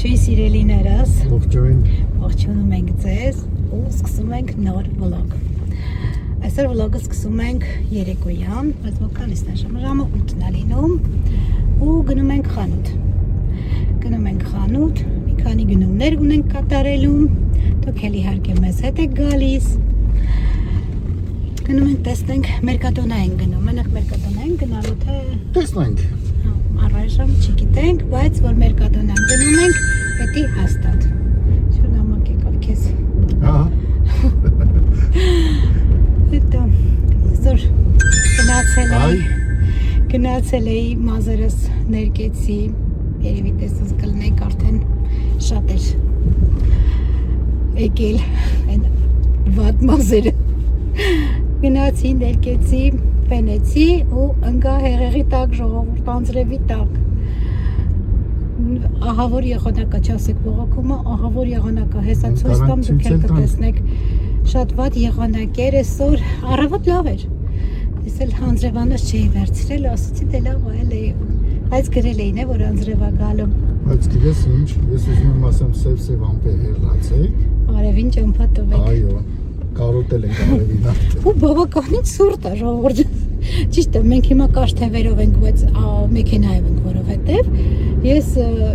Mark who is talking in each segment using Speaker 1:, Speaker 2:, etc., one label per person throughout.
Speaker 1: Ողջույն սիրելիներս։
Speaker 2: Ողջույն։
Speaker 1: Ողջունում ենք ձեզ ու սկսում ենք նոր վլոգ։ Այսօր վլոգը սկսում ենք երեկոյան, բայց ոքանիսն է ժամը 8-ն է լինում ու գնում ենք խանութ։ Գնում ենք խանութ, մի քանի գնումներ ունենք կատարելու։ Դուք էլ իհարկե մեզ հետ եք գալիս։ Գնում ենք տեսնենք Մերկադոնա ենք գնում, մենակ Մերկադոնա ենք գնալու թե
Speaker 2: Տեսնենք։
Speaker 1: Առայժմ չգիտենք, բայց որ Մերկադոնան գնում ենք, պետք է հաստատ։ Շնորհակ եկավ քեզ։
Speaker 2: Ահա։
Speaker 1: Հետո այսօր գնացել էի մազերս ներկեցի, երևի տեսած կլնենք արդեն շատ էր եկել այն վատ մազերը։ Գնացի, ներկեցի, պենեցի ու ընկա հեղեղի տակ, ժողովուրդ անձրևի տակ։ Ահա որ եղանակա չասեք բողոքումը, ահա որ եղանակա հեսա ցույց տամ, դուք էլ կտեսնեք շատ վատ եղանակ էր այսօր, առավոտ լավ էր։ Ես էլ անձրևանոց չէի վերցրել, ասացի դե լավ այլ է, բայց գրել էին որ անձրևա գալու։
Speaker 2: Բայց գիտես ինչ, ես ուզում եմ ասեմ սև ամպեր հեռացեք։
Speaker 1: Արևին ճամփա տվեք։
Speaker 2: Այո, կարոտել ենք արևին արդեն։
Speaker 1: Ու բավականին ցուրտ է ժողովուրդ։ Ճիշտ է, մենք հիմա կարճ թևերով ենք, բայց մեքենայով ենք, որովհետև ես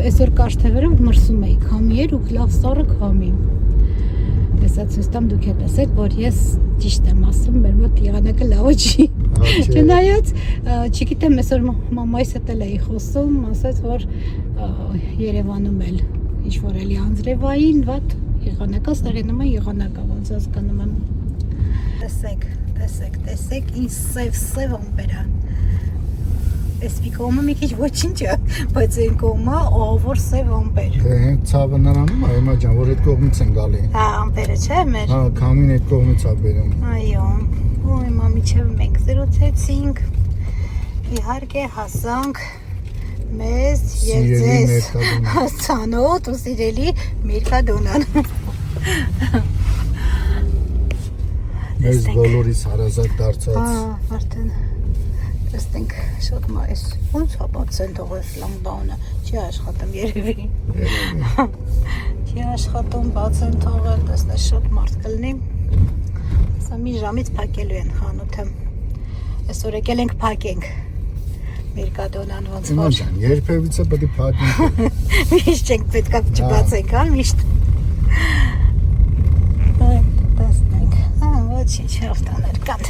Speaker 1: այսօր կարճ թևերով մրսում էի, քամի էր ու լավ սառը քամի։ Հեսա ցույց տամ, դուք եք տեսեք, որ ես ճիշտ եմ ասում, մեր մոտ եղանակը լավ չի։ Չնայած, չգիտեմ, այսօր մամայիս հետ էլ էի խոսում, ասաց, որ Երևանում էլ ինչ-որ էլի անձրևային վատ եղանակա, սարենում է եղանակա, ոնց հասկանում եմ։ Տեսեք, ինչ սև ամպեր է։ Այս մի կողմը մի քիչ ոչինչ է, բայց այն կողմը ահավոր սև ամպեր։
Speaker 2: Դե հենց ցավը նրանում է, հիմա ջան, որ այդ կողմից են գալի։
Speaker 1: Հա, ամպերը չէ մեր։
Speaker 2: Հա, քամին այդ կողմից է բերում։
Speaker 1: Այո, ու հիմա միջև մենք զրուցեցինք, իհարկե հասանք մեզ և ձեզ ծանոթ ու սիրելի Մերկադոնան։
Speaker 2: Մեզ բոլորիս հարազատ դարձած։
Speaker 1: Հա, արդեն տեսնենք շատ այս ոնց է բացեն թողել լամբանը, չի աշխատում երևի։ Չի աշխատում, բացեն թողել, տեսնես շատ մարդ կլինի։ Սա մի ժամից փակելու են խանութը։ Այսօր եկել ենք փակենք Մերկադոնան ոնց որ։
Speaker 2: Հիմա ջան, երբևիցե պետք է փակենք։
Speaker 1: Միշտ չենք պետքա չբացենք, հա, միշտ։ Տեսնենք, հա, ոչինչ ավտոներ կան,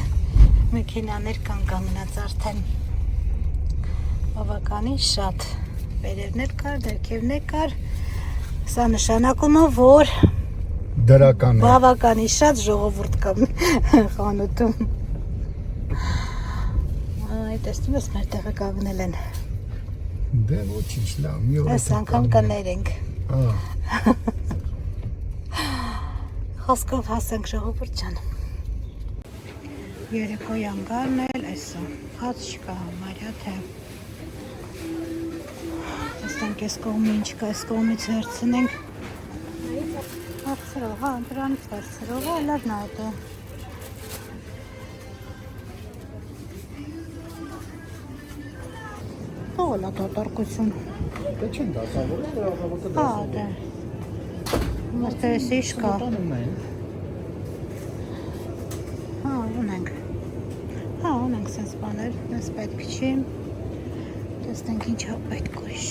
Speaker 1: մեքենաներ կան կանգնած արդեն, բավականին շատ, վերևներ կար, դերքևներ կար, սա նշանակում է, որ
Speaker 2: դրական է։
Speaker 1: բավականին շատ ժողովուրդ կա խանութում։ Այ տեսնում ես մեր տեղը կանգնել են։
Speaker 2: Դե ոչինչ լավ, մի օր։
Speaker 1: Այս անգամ կներենք։
Speaker 2: Հա։
Speaker 1: Խոսքով հասանք ժողովուրդ ջան։ Երեկոյան գարն էլ այսօ, հաց չկա համարյա թե։ Տեսնենք այս կողմի ինչ կա, այս կողմից վերցնենք։ Հարցրով, հա, դրանից վերցրով, լավ նայդ է։ Թողոլ է դատարկություն։
Speaker 2: Դե չեն դասավորել, առավոտը
Speaker 1: Հա, դե։ Մստերս ինչ կա։ Հա, ունենք սենց բաներ, նես պետք չի։ Տեսնենք ինչ է պետք ուրիշ։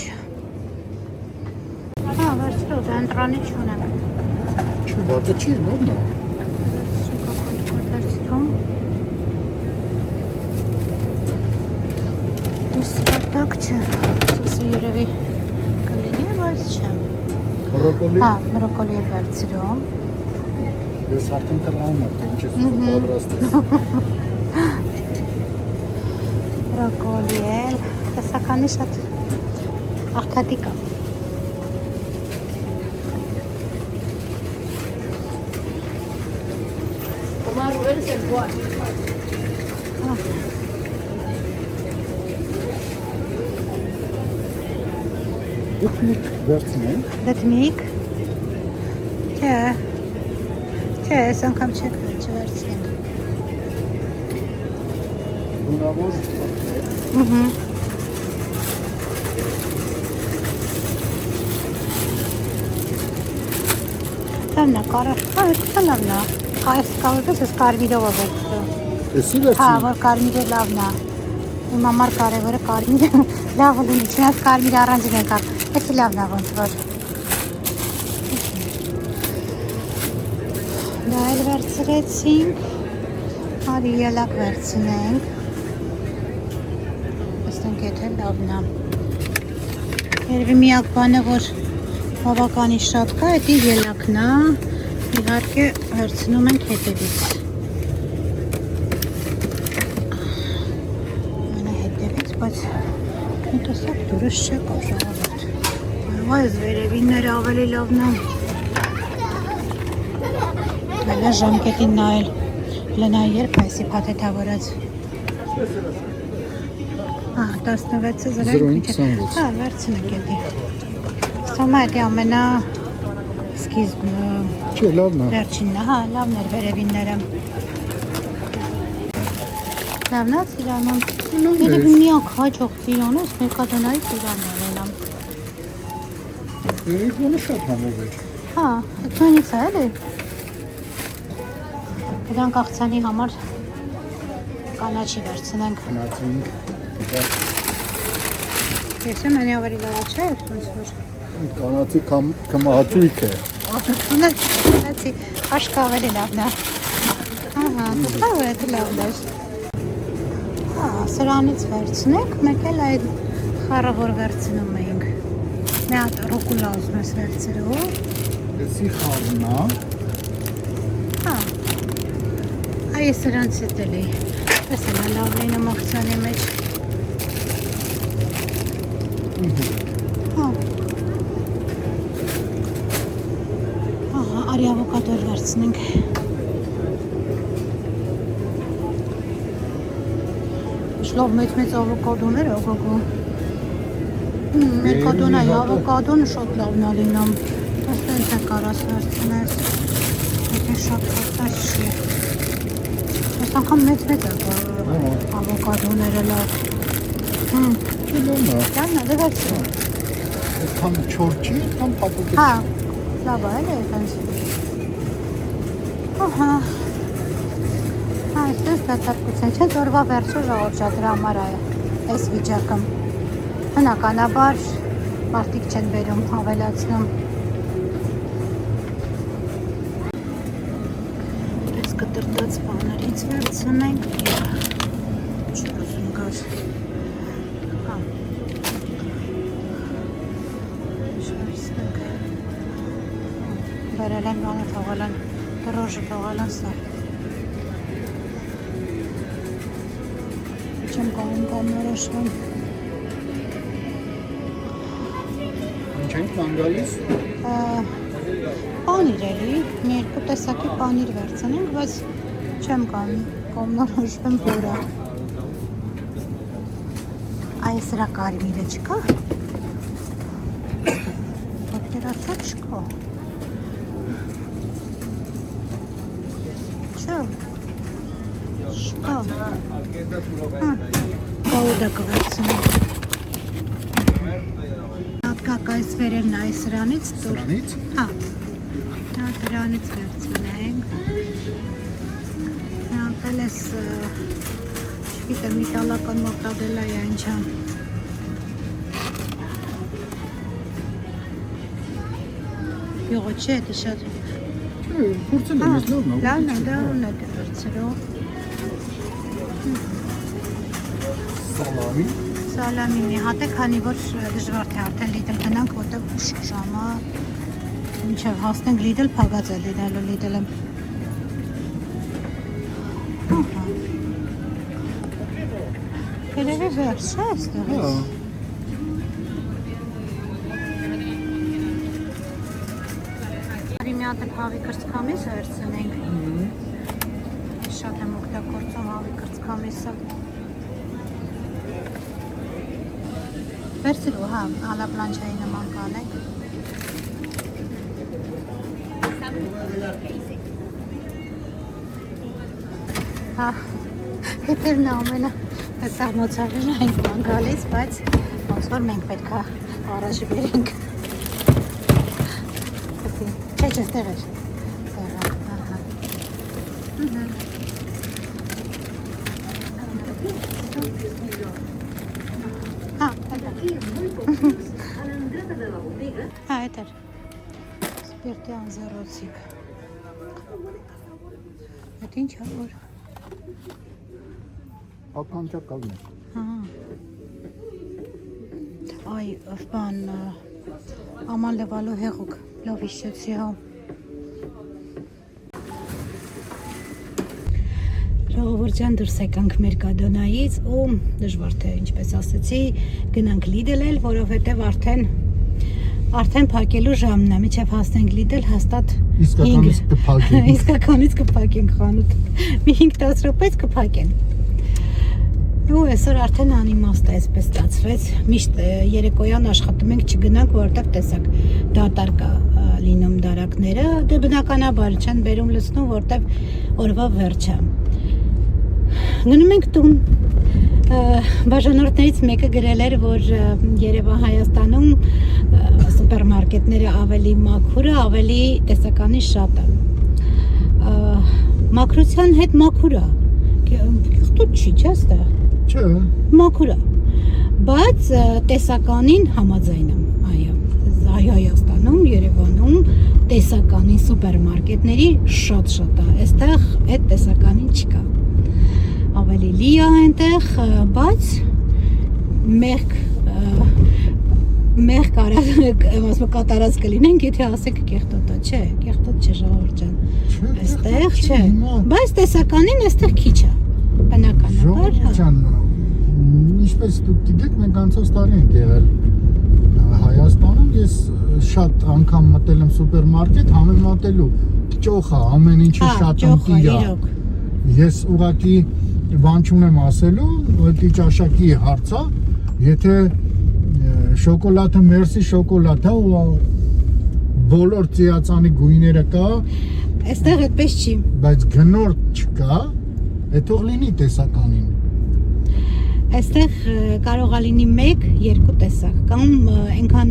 Speaker 1: Հա, վերցրով, դե ընտրանի չունենք։
Speaker 2: Չի, վատը չի, նորն է։
Speaker 1: Վերցրով։ Իս վատակ չէ, սուսի երևի կլինի, բայց չէ։
Speaker 2: Բրոկոլի։
Speaker 1: Հա, բրոկոլի էլ վերցրով։
Speaker 2: Ես արդեն տրանում եմ, թե ինչ ես պատրաստես։
Speaker 1: Բրոկոլի էլ, տեսականի շատ աղքատի կա։
Speaker 2: Դուք վերցնենք։
Speaker 1: Դեթմիկ։ Չէ, այս անգամ չվերցնենք։
Speaker 2: Ունավոր։
Speaker 1: Ահա։
Speaker 2: 1
Speaker 1: Լավն է, կարա լավն է։ Այս կավպես ես կարմիրով է վերցրու։
Speaker 2: Էսի
Speaker 1: Հա,
Speaker 2: վերցնի։
Speaker 1: որ կարմիրը լավն է։ Իմ համար կարևորը կարմիրը լավը լինի, չնայած կարմիրը առանձին է կար։ Էսի լավն է ոնց որ։ Դա էլ վերցրեցինք։ Արի ելակ վերցնենք։ Ասենք եթե լավն է։ Երևի միակ բանը, որ բավականին շատ կա, դա ելակն է։ Իհարկե վերցնում ենք հետևից։ Ամենահետևից, բայց մի տեսակ դուրս չկա ժողովուրդ։ Այս վերևինները ավելի լավն է։ Հələ ժամկետին նայել։ Հələ երբ այսի փաթեթավորած։ 16-ը զրոյին
Speaker 2: 0.26։
Speaker 1: Հա, վերցնենք էդի։ Սոմա էդի ամենա սկիզբն
Speaker 2: Չէ, լավն է։
Speaker 1: վերջինն է, հա, լավն էր վերևինները։ Լավն է ծիրանում։ Երևի միակ հաջող ծիրանը, ես մեկադոնայի ծիրանն ունենամ։
Speaker 2: Երևանը շատ համով է։
Speaker 1: Հա, այդ նույնից է, էլի։ Դրանք աղցանի համար կանաչի վերցնենք։
Speaker 2: Գնացինք։
Speaker 1: Ես եմ անի ավելի լավա չէ, ոնց որ։
Speaker 2: Կանացի կամահաճույք է։
Speaker 1: Ունեցի, աշկա ավելի լավն է։ Ահա, տեսա որ էդ լավն է։ Հա, սրանից վերցնենք, մեկ էլ այդ խառը որ վերցնում էինք։ Մի հատ ռուկուլա ուզում ես վերցրու։
Speaker 2: Էսի խառն է։
Speaker 1: Հա։ Այ սրանց հետ էլի։ Տեսել է լավ լինում աղցանի մեջ։ Հա։ Ահա, արի ավոկադոր վերցնենք։ Շլով մեծ ավոկադոներ ողողո։ Մերկադոնա ավոկադոն շատ լավն է լինում։ Այստեղ է կարաս վերցնես։ Եթե շատ փոքր չի։ Այս անգամ մեծ է ավոկադոները լավ։
Speaker 2: Լավն է։
Speaker 1: Լավն է, դե վերցրու։
Speaker 2: Կամ չորքի, կամ պապուկի։
Speaker 1: Հա, լավ է, էլի այդպես։ Ահա։ Այստեղ դատարկության չէ, դորվա վերջը ժողովրդա դրա համար է այս վիճակը։ Բնականաբար մարդիկ չեն բերում, ավելացնում։ Այս կտրտած բաներից վերցնենք։ Չուզում գար։ Հա։ Բերել են բանը թողել են, դրոժը թողել են սա։ Չեմ կամ նորոշվում։
Speaker 2: Ինչ ենք ման գալիս։
Speaker 1: Պանիր էլի, մի երկու տեսակի պանիր վերցնենք, բայց չեմ կամ նորոշվում որը։ Այս սրա կարմիրը չկա։ Դոկտորացա չկա։ Շկա։ Կաուդա կվերցնենք։ Հատկակ այս վերևն է սրանից դուր։
Speaker 2: Սրանից։
Speaker 1: Հա։ Նա դրանից վերցնենք։ Նամտել ես, չգիտեմ, իտալական մորտադելա է ինչա։ Յողո չէ, դի շատ։
Speaker 2: Փորձել եմ, ես լավն է։
Speaker 1: Լավն է, դա ունը դե վերցրու։
Speaker 2: Սալամի։
Speaker 1: Սալամինի հատ է, քանի որ դժվար թե արդեն լիդլ գնանք, որտեղ ուշ ժամը մինչև հասնենք լիդլ փակած է լինելու լիդլը։ Ահա։ Երևի վերջ է այստեղից։
Speaker 2: Հա։
Speaker 1: Արի մի հատ հավի կրծքամիս վերցնենք։ Շատ եմ օգտագործում հավի կրծքամիսը։ Վերցրու, հա, ալապլանչայի նման կանենք։ Հա, հետերն ամենը սաղմոցավին ենք ման գալիս, բայց ոնց որ մենք պետք է առաջ բերենք։ Չէ, ստեղ էր։ Ah, это. Спиртян зарոցիկ։ Այդ ինչ է որ։
Speaker 2: Ականջակալն է։
Speaker 1: Հա։ Այ, բան աման լևալու հեղուկ, լավ հիշեցի, հա։ Ժողովուրդ դուրս եկանք մեր կադոնայից ու դժվար թե ինչպես ասեցի գնանք Lidl-ել, որովհետև արդեն փակելու ժամն է, մինչև հասնենք Lidl հաստատ 5 իսկականից կփակենք խանութ, մի 5-10 րոպեից կփակեն։ Ու այսօր արդեն անիմաստ է, այսպես ստացվեց, միշտ երեկոյան աշխատում ենք չգնանք, որովհետև տեսակ դատարկ է լինում դարակները, դե բնականաբար չեն բերում լցնում, որովհետև օրվա վերջը։ Գնում ենք տուն, բաժանորդներից մեկը գրել էր, որ Երևան-Հայաստանում սուպերմարկետները ավելի մաքուր է, ավելի տեսականի շատ է։ Մաքրության հետ մաքուր է, կեղտոտ չի, չէ՞ ստեղ։
Speaker 2: Չէ։
Speaker 1: Մաքուր է, բայց տեսականին համաձայն եմ, այո, Հայաստանում, Երևանում տեսականին սուպերմարկետների շատ է, այստեղ այդ տեսականին չկա։ Ավելի լի է այնտեղ, բայց մեղք կատարած կլինենք, եթե ասեք կեղտոտա, չէ, կեղտոտ չէ ժողովուրդ ջան, այստեղ չէ, բայց տեսականին այստեղ քիչ է, բնականաբար։
Speaker 2: Ժողովուրդ ջան, ինչպես դուք գիտեք, մենք անցած տարի ենք եղել Հայաստանում, ես շատ անգամ մտել եմ սուպերմարկետ համեմատելու, ճոխ է, ամեն ինչը շատ ընտիր է։ Ես ուղղակի բան չունեմ ասելու, դա ճաշակի հարց է, եթե շոկոլադը մերսի շոկոլադ է ու բոլոր ծիածանի գույները կա,
Speaker 1: այստեղ այդպես չի,
Speaker 2: բայց գնորդ չկա, է թող լինի տեսականին։
Speaker 1: Այստեղ կարող է լինի 1-2 տեսակ, կամ այնքան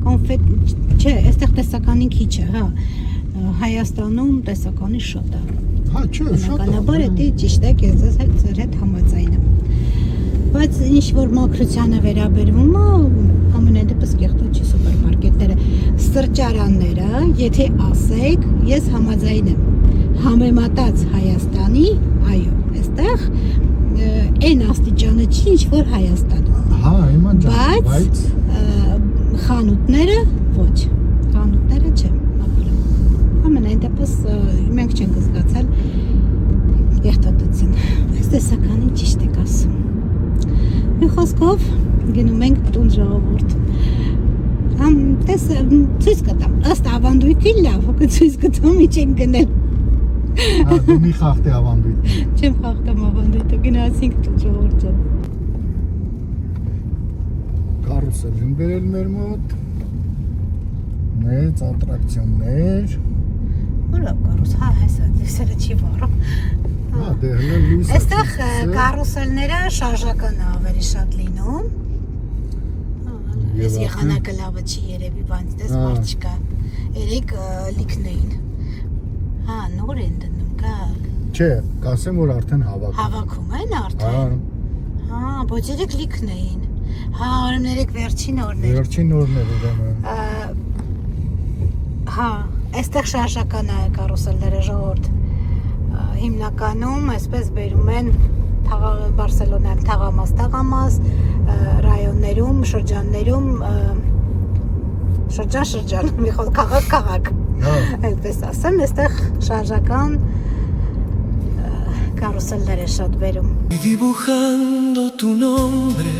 Speaker 1: կոնֆետ, չէ, այստեղ տեսականին քիչ է, հա, Հայաստանում տեսականի շատ է։
Speaker 2: Հա, չէ, շատ է։
Speaker 1: Բնականաբար դա ճիշտ է, ես ձեր հետ համաձայն եմ։ Բայց ինչ որ մաքրությանը վերաբերվում է, ամենայն դեպս կեղտոտ չի սուպերմարկետները, սրճարանները, եթե ասեք, ես համաձայն եմ։ Համեմատած Հայաստանի, այո, այստեղ այն աստիճանը չի, ինչ որ Հայաստանում։
Speaker 2: Հա, հիմա ջան,
Speaker 1: բայց խանութները ոչ, խանութները չեմ ապրում։ Ամենայն դեպս մենք չենք զգացել կեղտոտություն, բայց տեսականին ճիշտ եք ասում։ Մի խոսքով գնում ենք տուն ժողովուրդ։ Ցույց կտամ, ըստ ավանդույթի լավ, ցույց կտամ ինչ ենք գնել։
Speaker 2: Հա, դու մի խախտի ավանդույթ։
Speaker 1: Չեմ խախտում ավանդույթը, գնացինք տուն ժողովուրդ ջան։
Speaker 2: Կարուսել են բերել մեր մոտ, մեծ ատրակցիոններ։
Speaker 1: Որով կարուս, հա, հեսա, դեսերը չի վառում։
Speaker 2: Հա, դե հլը լույսը։
Speaker 1: Այստեղ կարուսելները շարժական է ավելի շատ լինում։ Ես եղանակը լավը չի երևի, բայց դες մարդ չկա։ Երեք լիքն էին։ Հա, նոր են դնում, կա։
Speaker 2: Չէ, կասեմ, որ արդեն հավաքում։
Speaker 1: Հավաքում են արդեն։ Հա, ոչ երեք լիքն էին։ Հա, օրերեք վերջին օրներ։
Speaker 2: Վերջին օրներ ուրեմն։
Speaker 1: Հա, այստեղ շարժական է կարուսելները ժողովուրդ։ Հիմնականում այսպես բերում են Բարսելոնայում թաղամաս, ռայոններում, շրջաններում, շրջան, մի խոտ քաղաք, այդպես ասեմ, այստեղ շարժական կարուսելներ է շատ բերում։
Speaker 3: Dibujando tu nombre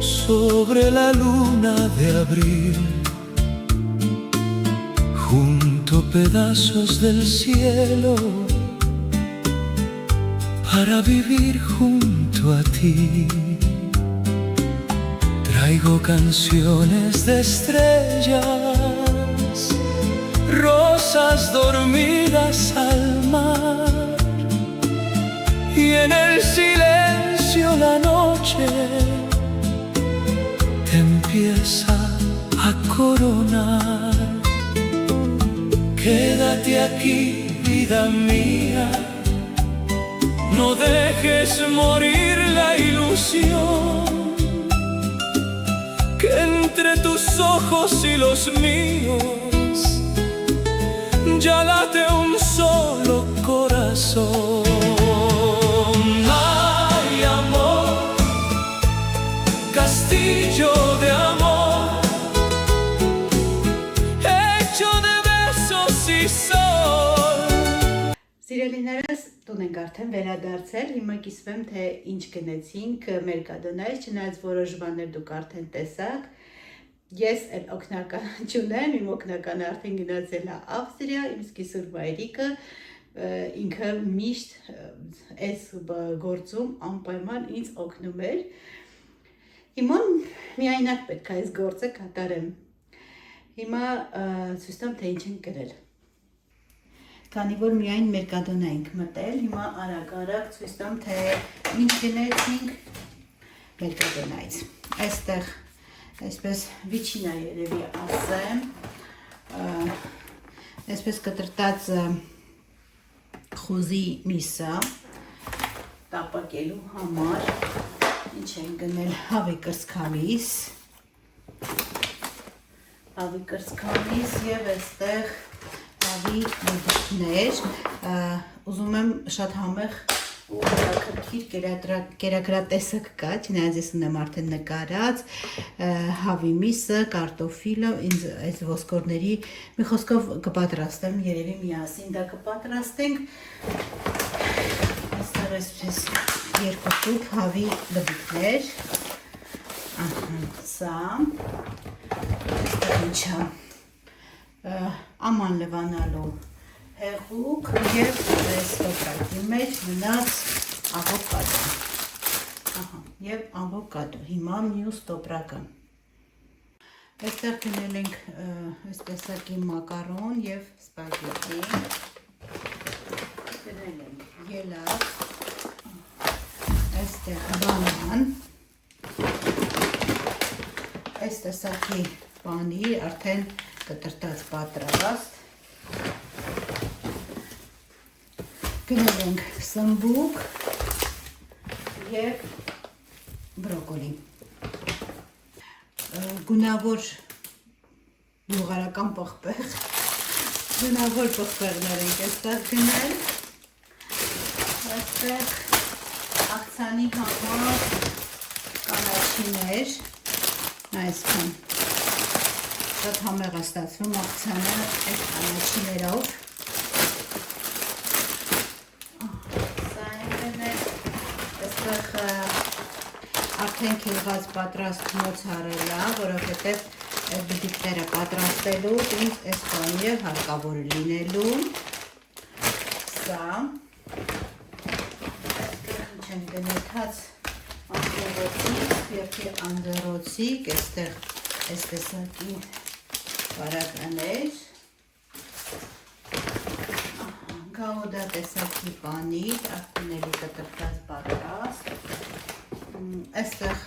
Speaker 3: sobre la luna de abril, junto pedazos del cielo para vivir junto a ti. Traigo canciones de estrellas, rosas dormidas al mar, y en el silencio la noche te empieza a coronar. Quédate aquí vida mía, no dejes morir la ilusión, que entre tus ojos y los míos ya late un solo corazón. Ay, amor, castillo de amor, hecho de besos y sol.
Speaker 1: Սիրելիներս, տուն ենք արդեն վերադարձել, հիմա կիսվեմ, թե ինչ գնեցինք մեր կադոնայից, չնայած որոշ բաներ դուք արդեն տեսաք, ես էլ օգնական չունեմ, իմ օգնականը արդեն գնացել է Ավստրիա, իմ սկիսուր մայրիկը, ինքը միշտ այս գործում անպայման ինձ օգնում էր, հիմա միայնակ պետք է այս գործը կատարեմ, հիմա ցույց տամ, թե ինչ ենք կրել. Քանի որ միայն մեր կադոնա ենք մտել, հիմա արագ ցույց տամ, թե ինչ գնեցինք մեր կադոնայից. Այստեղ այսպես վիճինա երևի ասեմ, այսպես կտրտած խոզի միսա տապակելու համար, ինչ են գնել հավի կրսքամիս և այստեղ հավի բուդուկներ, ուզում եմ շատ համեղ ու քրքիր կերակրատեսակ կա, չնայած ես ունեմ արդեն նկարած, հավի միսը, կարտոֆիլը, ինձ այս ոսկորների մի խոսքով կպատրաստեմ, երևի միասին դա կպատրաստենք, այստեղ այսպես 2 կուպ հավի բդուկներ, սա, այստեղ ինչա, աման լվանալու հեղուկ և այս տոպրակի մեջ մնաց ավոկադո, և ավոկադո, հիմա մյուս տոպրակը, այստեղ գնել ենք այս տեսակի մակարոն և սպագետի, գնել ենք ելակ, այստեղ բանան, այս տեսակի պանիր, արդեն կտրտած պատրաստ, գնել ենք սմբուկ և բրոկոլի, գունավոր յուղարական պղպեղ, գունավոր պղպեղներ ենք այստեղ գնել, այստեղ աղցանի համար կանաչիներ, այսքան, շատ համեղ է ստացվում աղցանը այս կանաչիներով, սա են գնել, այստեղ արդեն քիլված պատրաստ մոցարելա, որովհետև բդիկները պատրաստելու ինձ այս պանիրը հարկավոր լինելու, սա, ինչ են գնետած անձեռոցիկ, այստեղ այս տեսակի բարականեր, գաուդա տեսակի պանիր, արդյունելի կտրտած պատրաստ, այստեղ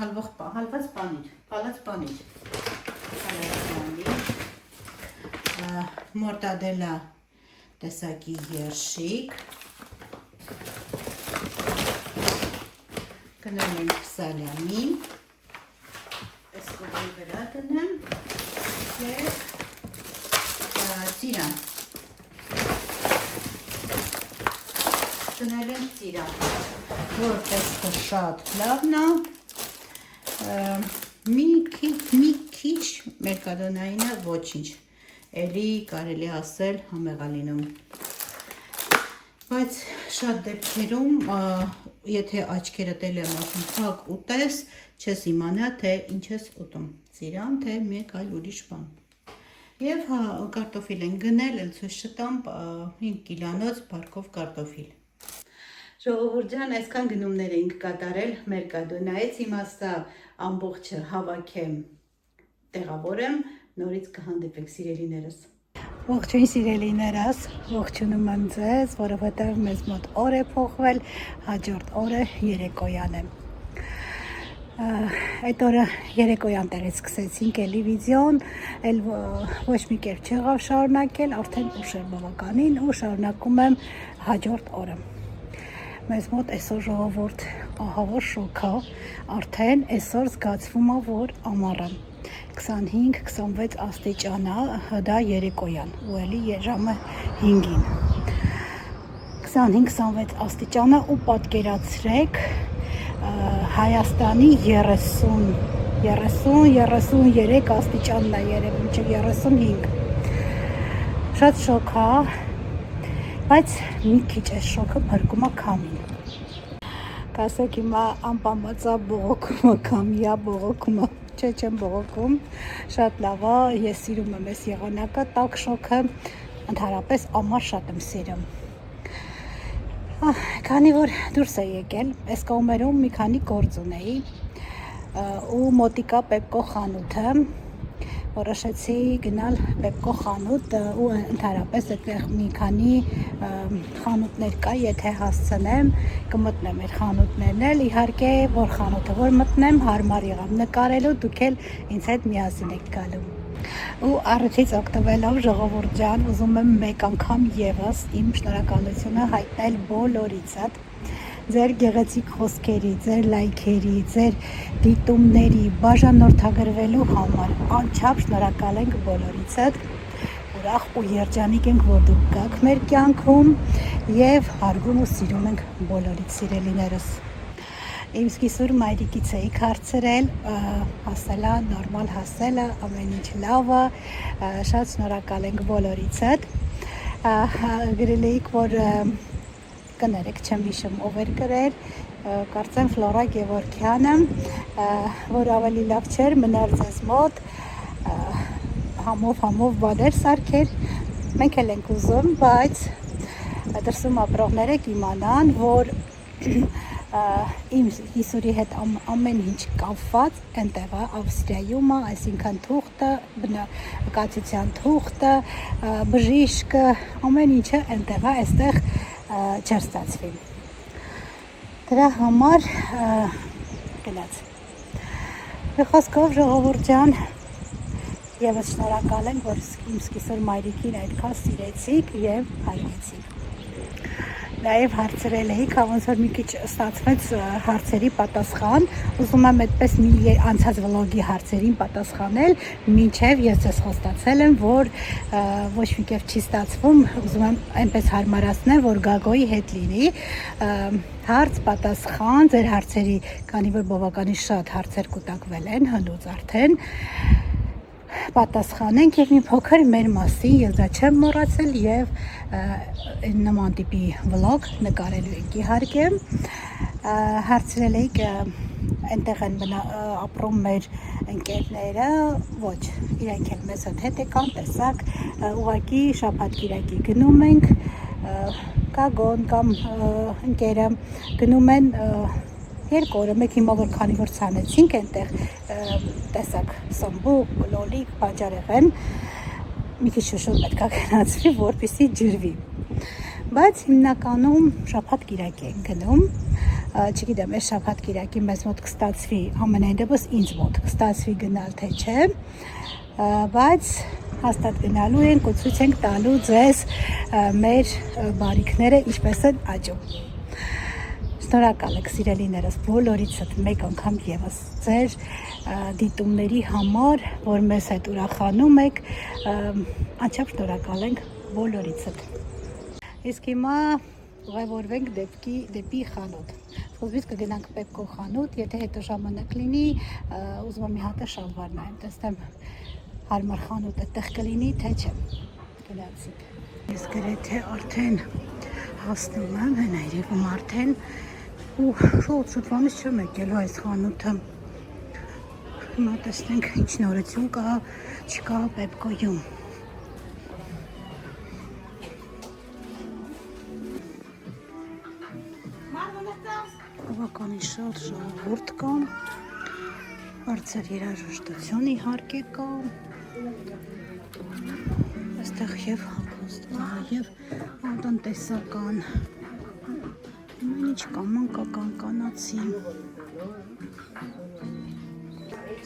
Speaker 1: հալված պանիր, մորտադելա տեսակի երշիկ, գնել ենք սալյամին, այս կողմի վրա դնեմ և ծիրան, դնել ենք ծիրան, որ տեսքը շատ լավն է, մի քիչ մեր կադոնայինը ոչինչ, էլի կարելի ասել համեղալինում, բայց շատ դեպքերում, եթե աչքերդ էլ եմ ասում փակ ուտես, չես իմանա, թե ինչ ես ուտում, ծիրան, թե մեկ այլ ուրիշ բան։ Եվ կարտոֆիլ են գնել, էլ ցույց չտամ 5 կիլոնոց բարգով կարտոֆիլ։ Ժողովուրդ ջան, այսքան գնումներ էինք կատարել մեր կադոնայից, հիմա սա ամբողջը հավաքեմ, տեղավորեմ, նորից կհանդիպենք սիրելիներս։ Ողջույն սիրելիներս, ողջունում եմ ձեզ, որովհետև մեզ մոտ օր է փոխվել, հաջորդ օրը երեկոյան է։ Այդ օրը երեկոյան տեղից սկսեցինք էլի վիդեոն, էլ ոչ մի կերպ չեղավ շարունակել, արդեն ուշ էր բավականին ու շարունակում եմ հաջորդ օրը։ Մեզ մոտ այսօր ժողովուրդ ահավոր շոքա, արդեն այսօր զգացվում է, որ ամառը 25-26 աստիճան է, դա երեկոյան ու էլի ժամը 5-ին 25-26 աստիճան է ու պատկերացրեք Հայաստանի 30-33 աստիճանն է երևում, մինչև 35 շատ շոք է, բայց մի քիչ այս շոքը փրկում է քամին կասեք հիմա անպամացա բողոքումը, քամիա բողոքումը չեմ բողոքում, շատ լավ է, ես սիրում եմ այս եղանակը, տաք շոքը, ընդհանրապես ամառ շատ եմ սիրում Քանի որ դուրս է եկել, այս կողմերում մի քանի գործ ունեի ու մոտիկա Պեպկո խանութը, որոշեցի գնալ Պեպկո խանութ ու ընդհանրապես այդտեղ մի քանի խանութներ կա, եթե հասցնեմ, կմտնեմ այդ խանութներն էլ, իհարկե, որ խանութը որ մտնեմ, հարմար եղավ նկարելու, դուք էլ ինձ հետ միասին եք գալու ու առիթից օգտվելով ժողովուրդ ջան, ուզում եմ մեկ անգամ եւս իմ շնորհակալությունը հայտնել բոլորիցդ ձեր գեղեցիկ խոսքերի, ձեր լայքերի, ձեր դիտումների, բաժանորդագրվելու համար անչափ շնորհակալ ենք բոլորիցդ ուրախ ու երջանիկ ենք, որ դուք գաք մեր կյանքում եւ հարգում ու սիրում ենք բոլորիդ սիրելիներս Իմ սկիզբում մայրիկից էի հարցրել, հասելա, նորմալ հասելա, ամեն ինչ լավ է, շատ շնորհակալ ենք բոլորիցդ։ Գրել էիք, որ կներեք, չեմ հիշում ով էր գրել, կարծեմ Ֆլորա Գևորգյանը, որ ավելի լավ չէր մնար ձեզ մոտ, համով բաներ սարքեր, մենք էլ ենք ուզում, բայց դրսում ապրողները կիմանան, որ իմ հիսուրի հետ ամեն ինչ կապված այնտեղ է Ավստրիայում է, այսինքն թուղթը, կացության թուղթը, բժիշկը, ամեն ինչը այնտեղ է, այստեղ չէր ստացվի։ Դրա համար գնաց։ Խոսքով ժողովուրդ ջան, եւս շնորհակալ եմ, որ իմ սկիզբը մայրիկին այդքան սիրեցիք եւ հարգեցիք։ Նաև հարցրել էիք, ոնց որ մի քիչ ստացվեց հարցերի պատասխան, ուզում եմ այդպես մի անցած վլոգի հարցերին պատասխանել, մինչև ես ձեզ խոստացել եմ, որ ոչ մի կերպ չի ստացվում, ուզում եմ այնպես հարմարացնել, որ Գագոյի հետ լինի, հարց պատասխան ձեր հարցերի, քանի որ բավականին շատ հարցեր կուտակվել են, հնուց արդեն պատասխանենք եւ մի փոքր մեր մասին, ես դա չեմ մոռացել եւ նման տիպի վլոգ նկարելու եք իհարկե հարցրել եք այնտեղ են ապրում մեր ընկերները ոչ իրենք էլ մեզ հետ եկան տեսակ ուղղակի շաբաթ-կիրակի գնում ենք Գագոն կամ ընկերը գնում են երկու օրը մեկ հիմա որ քանի որ ցանեցինք այնտեղ տեսակ սմբուկ, լոլիկ, բաժարեղեն մի քիչ շուշով պետք է գնացվի, որպեսզի ջրվի։ Բայց հիմնականում շաբաթ-կիրակի են գնում, չգիտեմ, այս շաբաթ-կիրակի մեզ մոտ կստացվի, ամենայն դեպս ինձ մոտ կստացվի գնալ թե չէ, բայց հաստատ գնալու ենք ու ցույց ենք տալու ձեզ մեր բարիքները ինչպես են աճում։ Շնորհակալ եք սիրելիներս բոլորիցդ մեկ անգամ եւս ձեր դիտումների համար, որ մեզ հետ ուրախանում եք, անչափ շնորհակալ ենք բոլորիցդ։ Իսկ հիմա ուղևորվենք դեպի խանութ։ Սկզբից կգնանք Պեպկո խանութ, եթե հետո ժամանակ լինի, ուզում եմ մի հատ շալվար նայեմ, տեսնեմ հարմար խանութ այդտեղ կլինի, թե չէ։ Գնացինք։ Ես գրեթե արդեն հասնում եմ, հնարիվում արդեն ու շուտվանից չեմ եկել այս խանութը։ Հիմա տեսնենք ինչ նորություն կա, չկա Պեպկոյում։ Բավականին շատ ժողովուրդ կա, բարձր երաժշտություն իհարկե կա, այստեղ և հագուստներ և տնտեսական, ամեն ինչ կա, մանկական, կանացի,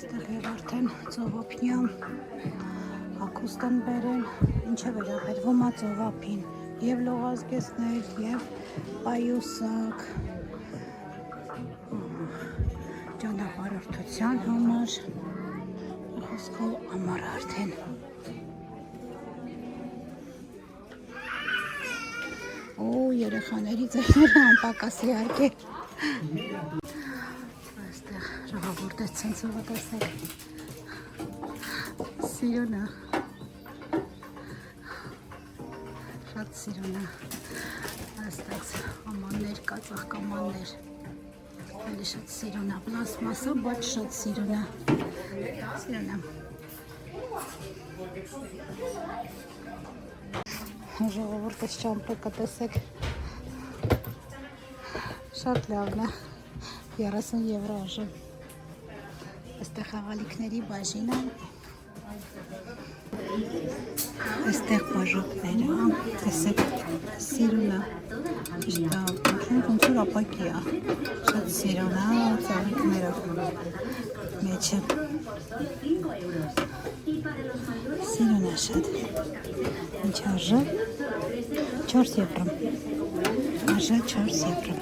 Speaker 1: Այստեղ եւ արդեն ծովափնյա հագուստ են բերել, ինչը վերաբերվում է ծովափին, եւ լողազգեստներ, եւ պայուսակ, ճանապարհորդության համար, խոսքով ամառ արդեն։ Օ, երեխաների ձայները անպակաս իհարկե։ Այստեղ ժողովուրդ է ցնցողը տեսեք։ Սիրուն է։ Շատ սիրուն է։ Այստեղ ամաններ կա, ծաղկամաններ։ Էլի շատ սիրուն է։ Պլաստմասը, բայց շատ սիրուն է։ Սիրուն է։ Ժողովուրդը շամպը տեսեք, շատ լավն է, 30 եվրո արժե, այստեղ խաղալիքների բաժին է, այստեղ բաժակները, տեսեք, սիրուն է, ճիշտ է, ոնց որ ապակի է, շատ սիրուն է, ծաղիկներով մեջը, սիրուն է շատ, ինչ արժե, 4 եվրո, արժե 4 եվրո։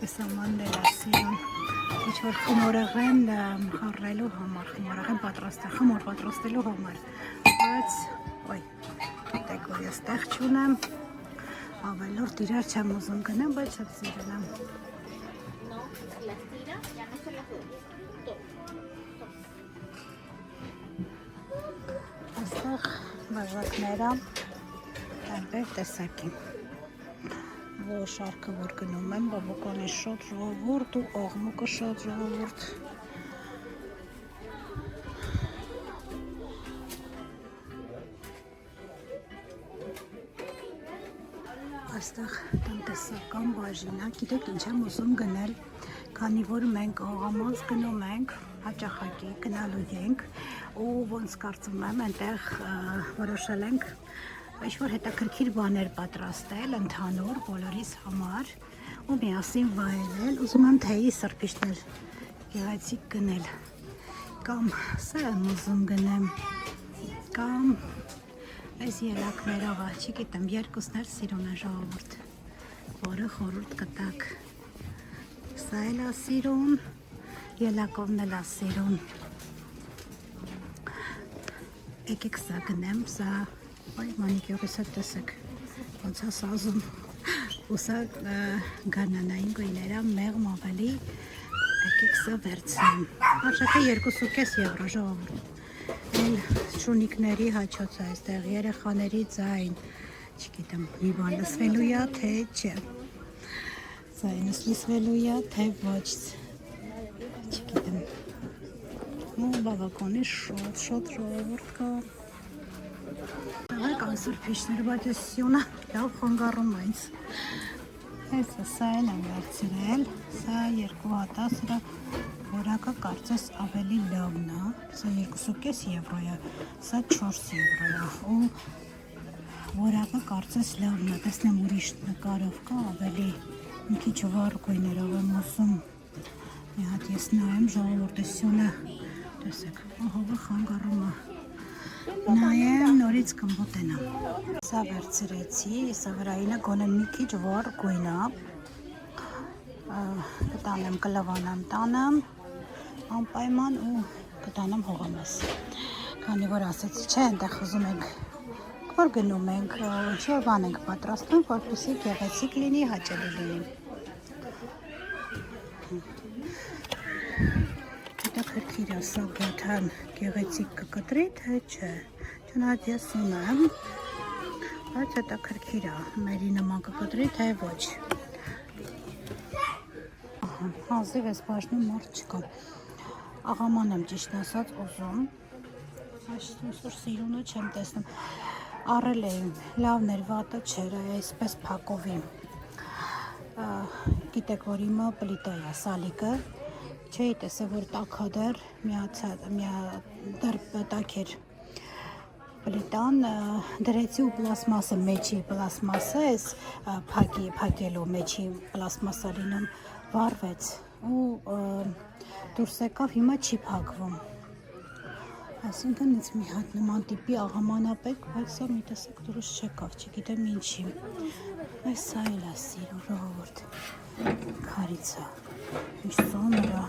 Speaker 1: Այս ամաններ է սիրուն, ինչ-որ խմորեղեն խառնելու համար, խմորեղեն խմոր պատրաստելու համար, բայց, ոյ, գիտեք, որ ես տեղ չունեմ, ավելորդ իրար չեմ ուզում գնեմ, բայց շատ սիրուն եմ։ Այստեղ բաժակները տարբեր տեսակի։ Որ շարքը որ գնում եմ, բավականին շատ ժողովուրդ ու աղմուկը շատ ժողովուրդ։ Այստեղ տնտեսական բաժին է, գիտեք ինչ եմ ուզում գնել, քանի որ մենք աղամաս գնում ենք, հաճախակի գնալու ենք ու ոնց կարծում եմ այնտեղ որոշել ենք ինչ-որ հետաքրքիր բաներ պատրաստել ընդհանուր բոլորիս համար ու միասին վայելել, ուզում եմ թեյի սրբիչներ գեղեցիկ գնել, կամ սա եմ ուզում գնեմ, կամ այս ելակներով, չգիտեմ, երկուսներ սիրուն է ժողովուրդ, որը խորհուրդ կտակ, սա էլ է սիրուն, ելակովն էլ է սիրուն, եկեք սա գնեմ, սա, այ մանիկյուրս է տեսեք, ոնց է սազում, ու սա գարնանային գույները մեղմ ավելի, եկեք սա վերցնեմ, արժեքը 2.5 եվրո ժողովուրդ, էլ շունիկների հաչոց է այստեղ, երեխաների ձայն, չգիտեմ, մի բան լսվելու է, թե չէ, ձայնս լսվելու է, թե ոչ, չգիտեմ, ու բավականին շատ ժողովուրդ կա, Տղայ կան սրբիչներ, բայց ես սյունը լավ խանգարում այնց, սա էլ եմ վերցրել, սա 2 հատա, սրա որակը կարծես ավելի լավն է, սա 2.5 եվրո է, սա 4 եվրո է, ու որակը կարծես լավն է, տեսնեմ ուրիշ նկարով կա, ավելի մի քիչ վառ գույներով եմ ուզում, մի հատ ես նայեմ ժողովուրդությունը, տեսեք, ահովը խանգարում է, նայեմ նորից կմոտենամ, սա վերցրեցի, սա վրայինը գոնե մի քիչ վառ գույն է, կտանեմ կլավանամ տանեմ, անպայման ու կտանեմ հողամաս, քանի որ ասեցի չէ, այնտեղ խզում ենք, որ գնում ենք, ինչ-որ բան ենք պատրաստում, որպեսզի գեղեցիկ լինի, հաճելի լինի։ Հետաքրքիր է սա գաթան գեղեցիկ կկտրի, թե չէ, չնայած ես ունեմ, բայց հետաքրքիր է, մերի նման կկտրի, թե ոչ։ Հազիվ ես բաժնում մարդ չկա, աղաման եմ ճիշտ ասած ուզում, այսօր սիրունը չեմ տեսնում, առել եմ, լավն էր վատը չեր, այսպես փակովի, գիտեք որ իմը պլիտա է սալիկը, չէի տեսել որ տաքադեր, դեռ տաք էր, պլիտան դրեցի ու պլաստմասը մեջի պլաստմասը էս փակելու մեջի պլաստմասը լինում վառվեց ու դուրս եկավ հիմա չի փակվում այսինքն ինձ մի հատ նման տիպի աղամանապեկ բայց սա մի տեսակ դուրս չեկավ չգիտեմ ինչի այս սա էլ է սիրուն ժողովուրդ քարիցա ինչ ծանր է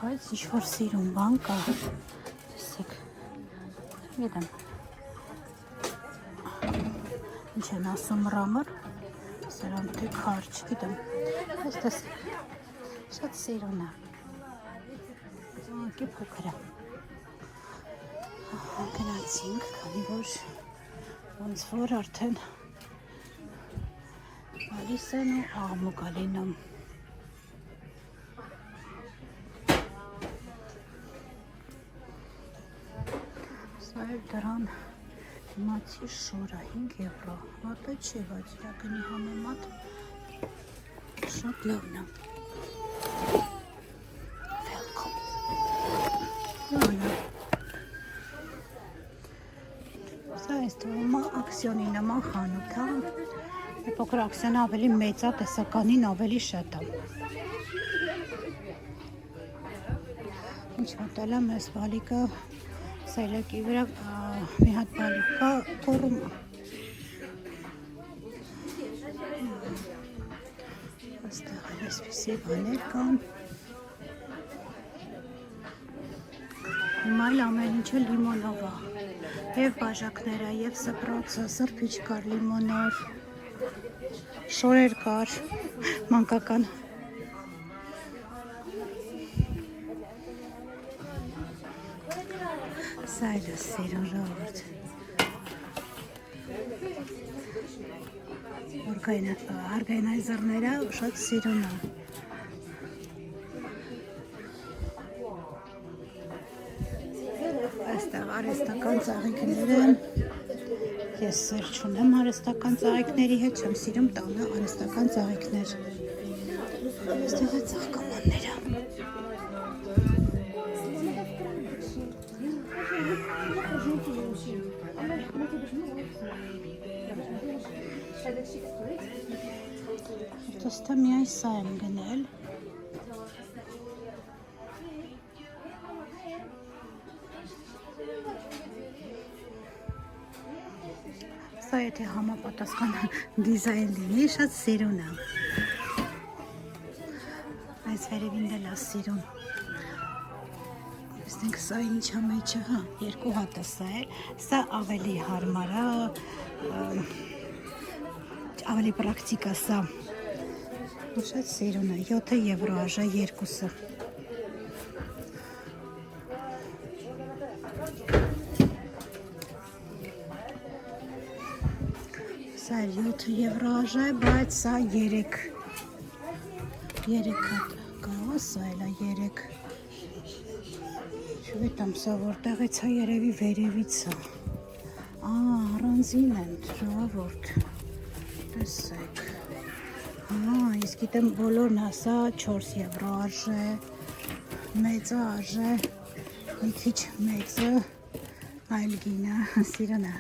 Speaker 1: բայց ինչ-որ սիրուն բան կա տեսեք գիտեմ ինչ են ասում ռամր սրանք թե քար չգիտեմ այս տեսեք շատ սիրուն է անկի փոքր է գնացինք քանի որ ոնց որ արդեն գալիս են ու աղմուկ է լինում սա էլ դրան իմացի շորը 5 եվրո վատը չի բայց իրականի համեմատ շատ լավն է welcome սա այս թվում է ակսիոնի նման խանութ է փոքր ակսիոնը ավելի մեծ է տեսականին ավելի շատ է ինչ հատել եմ այս բալիկը սայլակի վրա մի հատ բալիկ կա թորում այստեղ էլ այսպիսի բաներ կան հիմա էլ ամեն ինչը լիմոնով է և բաժակները և սպրոցը սրբիչ կար լիմոնով շորեր կար մանկական սա էլ է սիրուն ժողովուրդ օրգանայզերները շատ սիրուն է այստեղ արհեստական ծաղիկներ են ես սեր չունեմ արհեստական ծաղիկների հետ չեմ սիրում տանը արհեստական ծաղիկներ այստեղ է ծաղկամանները Դոստա միայն սա եմ գնել Սա եթե համապատասխան դիզայն լինի շատ սիրուն է այս վերևին դել է սիրուն Տեսնենք սա ինչա մեջը հա երկու հատ է սա էլ սա ավելի հարմար է ավելի պրակտիկ է սա շատ սիրուն է 7 եվրո արժե երկուսը Սա 7 եվրո արժե, բայց սա 3 հատ կա, սա էլ է 3 Չգիտեմ սա որտեղից է երևի վերևից է առանձին են ժողովուրդ տեսեք Ես գիտեմ բոլորն է սա 4 եվրո արժե մեծը արժե մի քիչ մեծը այլ գինը սիրուն է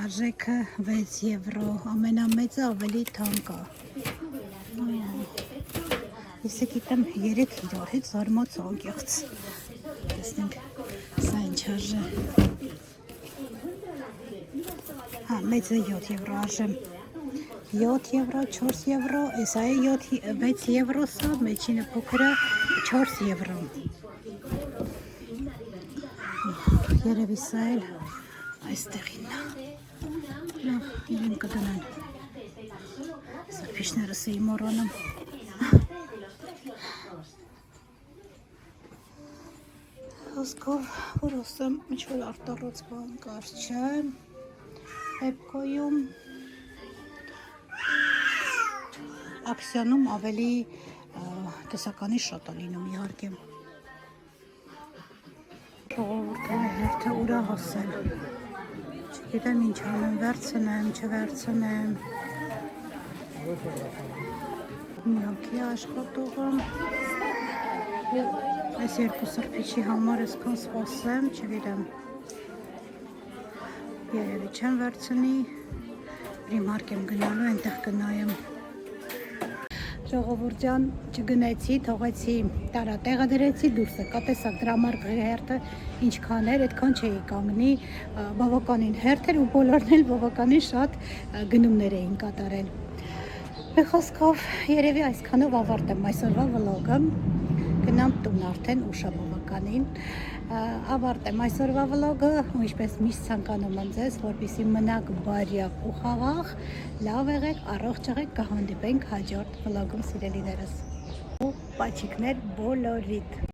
Speaker 1: Արժեքը 6 եվրո, ամենամեծը ավելի թանկ է Ես գիտեմ 3 իրար հետ զարմաց անկեղծ Տեսնենք, սա ինչ արժե մեծը 7 եվրո արժե 7 եվրո, 4 եվրո, այս է 6 եվրո սա, մեջինը փոքրը 4 եվրո Երևի սա էլ այստեղին է Լավ, իրեն կդնան Սրբիչներս էի մոռանում Հոսքով, որ ասեմ, ինչ-որ արտառոց բան կար չէ Պեպկոյում Ակսիոնում ավելի տեսականի շատ է լինում իհարկե Ժողովուրդը հերթը ուրա հասել Չգիտեմ ինչ անեմ, վերցնեմ, չվերցնեմ Միակի աշխատողը Այս երկու սրբիչի համար այսքան սպասեմ, չգիտեմ Երևի չեմ վերցնի, Primark եմ գնալու, այնտեղ կնայեմ։ Ժողովուրդ ջան, չգնեցի, թողեցի տարատեղը դրեցի, դուրս եկա, տեսակ դրամարկղի հերթը ինչքան էր, այդքան չէի կանգնի, բավականին հերթ էր ու բոլորն էլ բավականին շատ գնումներ էին կատարել։ Մի խոսքով երևի այսքանով ավարտեմ այսօրվա վլոգը, գնամ տուն արդեն ուշ է բավականին, ավարտեմ այսօրվա վլոգը ու ինչպես միշտ ցանկանում եմ ձեզ, որպեսզի մնաք բարյավ ու խաղաղ, լավ եղեք, առողջ եղեք, կհանդիպենք հաջորդ վլոգում սիրելիներս։ Ու պաչիկներ բոլորիդ։